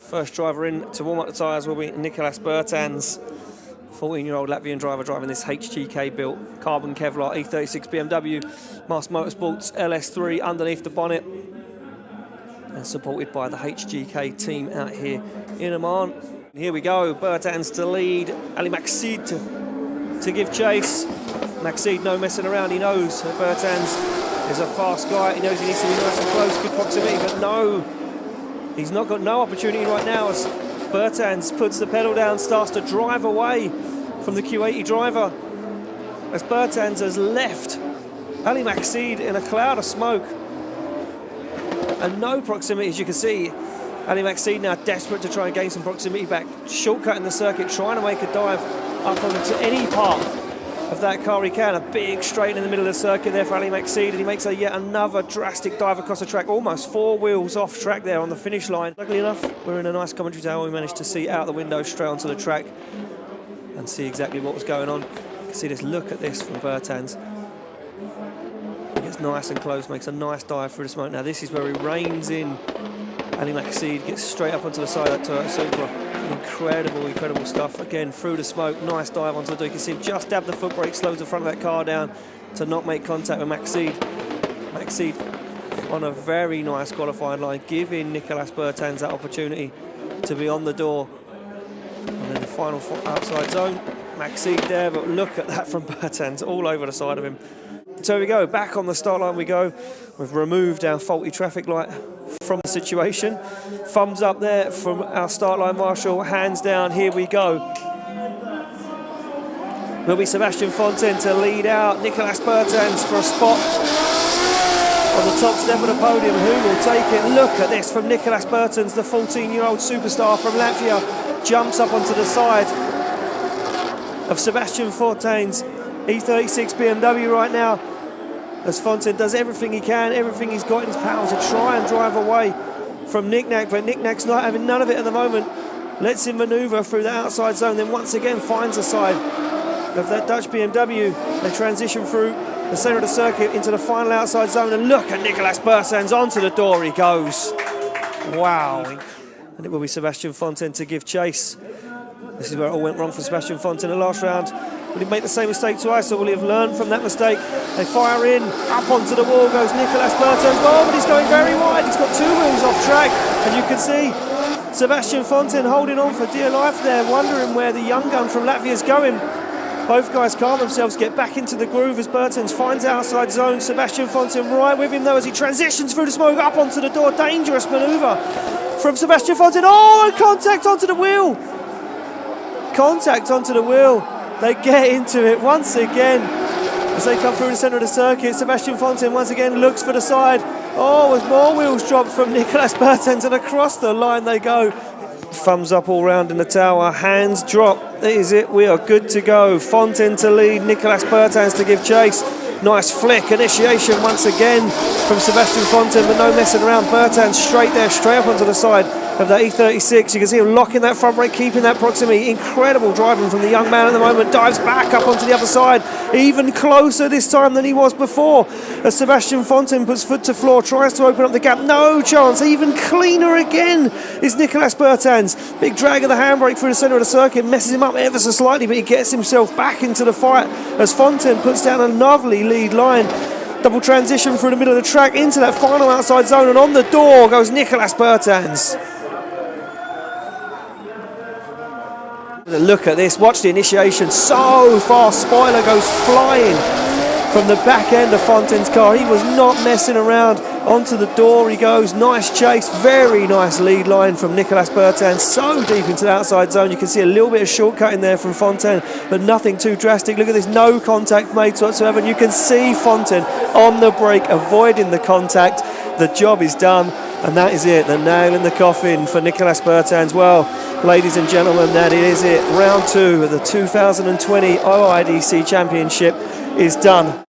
First driver in to warm up the tyres will be Nicolas Bertans, 14-year-old Latvian driver driving this HGK-built carbon Kevlar E36 BMW Mass Motorsports LS3 underneath the bonnet, and supported by the HGK team out here in Oman. Here we go, Bertans to lead, Ali Maksid to give chase. Maksid no messing around, he knows that Bertans is a fast guy, he knows he needs to be nice and close, good proximity, but no, he's not got no opportunity right now as Bertans puts the pedal down, starts to drive away from the Q80 driver, as Bertans has left Ali Maksid in a cloud of smoke and no proximity. As you can see, Ali Maksid now desperate to try and gain some proximity back, shortcutting the circuit, trying to make a dive up onto any part of that car he can. A big straight in the middle of the circuit there for Ali Maksid, and he makes yet another drastic dive across the track, almost 4 wheels off track there on the finish line. Luckily enough, we're in a nice commentary tower. We managed to see out the window straight onto the track and see exactly what was going on. You can see this, look at this from Bertans. He gets nice and close, makes a nice dive through the smoke. Now this is where he reins in Ali Maksid, gets straight up onto the side of that Toyota Supra. Incredible stuff. Again, through the smoke, nice dive onto the door. You can see him just dab the foot brake, slows the front of that car down to not make contact with Maksid. Maksid on a very nice qualifying line, giving Nicolas Bertans that opportunity to be on the door. And then the final outside zone, Maksid there, but look at that from Bertans, all over the side of him. So here we go, back on the start line we go. We've removed our faulty traffic light from the situation. Thumbs up there from our start line marshal, hands down, here we go. Will be Sebastian Fontaine to lead out Nicolas Bertans for a spot on the top step of the podium. Who will take it? Look at this from Nicolas Bertans, the 14-year-old superstar from Latvia, jumps up onto the side of Sebastian Fontaine's E36 BMW right now, as Fontaine does everything he can, everything he's got in his power to try and drive away from Nik Nak, but Nik Nak's not having none of it at the moment. Lets him manoeuvre through the outside zone, then once again finds the side of that Dutch BMW. They transition through the centre of the circuit into the final outside zone, and look at Nicolas Bertans, onto the door he goes. Wow. And it will be Sebastian Fontaine to give chase. This is where it all went wrong for Sebastian Fontaine in the last round. Will he make the same mistake twice, or will he have learned from that mistake? They fire in, up onto the wall goes Nicolas Bertans. Oh, but he's going very wide. He's got 2 wheels off track, and you can see Sebastian Fontaine holding on for dear life there, wondering where the young gun from Latvia is going. Both guys calm themselves, get back into the groove as Bertans finds outside zone. Sebastian Fontaine right with him though as he transitions through the smoke, up onto the door. Dangerous manoeuvre from Sebastian Fontaine. Oh, and contact onto the wheel. Contact onto the wheel. They get into it once again as they come through the centre of the circuit. Sebastian Fontaine once again looks for the side. Oh, as more wheels dropped from Nicolas Bertans, and across the line they go. Thumbs up all round in the tower, hands drop. That is it, we are good to go. Fontaine to lead, Nicolas Bertans to give chase. Nice flick, initiation once again from Sebastian Fontaine, but no messing around. Bertans straight there, straight up onto the side of that E36. You can see him locking that front brake, keeping that proximity. Incredible driving from the young man at the moment. Dives back up onto the other side, even closer this time than he was before. As Sebastian Fontaine puts foot to floor, tries to open up the gap. No chance. Even cleaner again is Nicolas Bertans. Big drag of the handbrake through the centre of the circuit, messes him up ever so slightly, but he gets himself back into the fight as Fontaine puts down a lovely lead line. Double transition through the middle of the track into that final outside zone, and on the door goes Nicolas Bertans. Look at this, watch the initiation, so fast, spoiler goes flying from the back end of Fontaine's car. He was not messing around, onto the door he goes, nice chase, very nice lead line from Nicolas Bertans, so deep into the outside zone. You can see a little bit of shortcut in there from Fontaine, but nothing too drastic. Look at this, no contact made whatsoever, and you can see Fontaine on the brake, avoiding the contact. The job is done, and that is it, the nail in the coffin for Nicolas Bertans. Well, ladies and gentlemen, that is it. Round 2 of the 2020 OIDC Championship is done.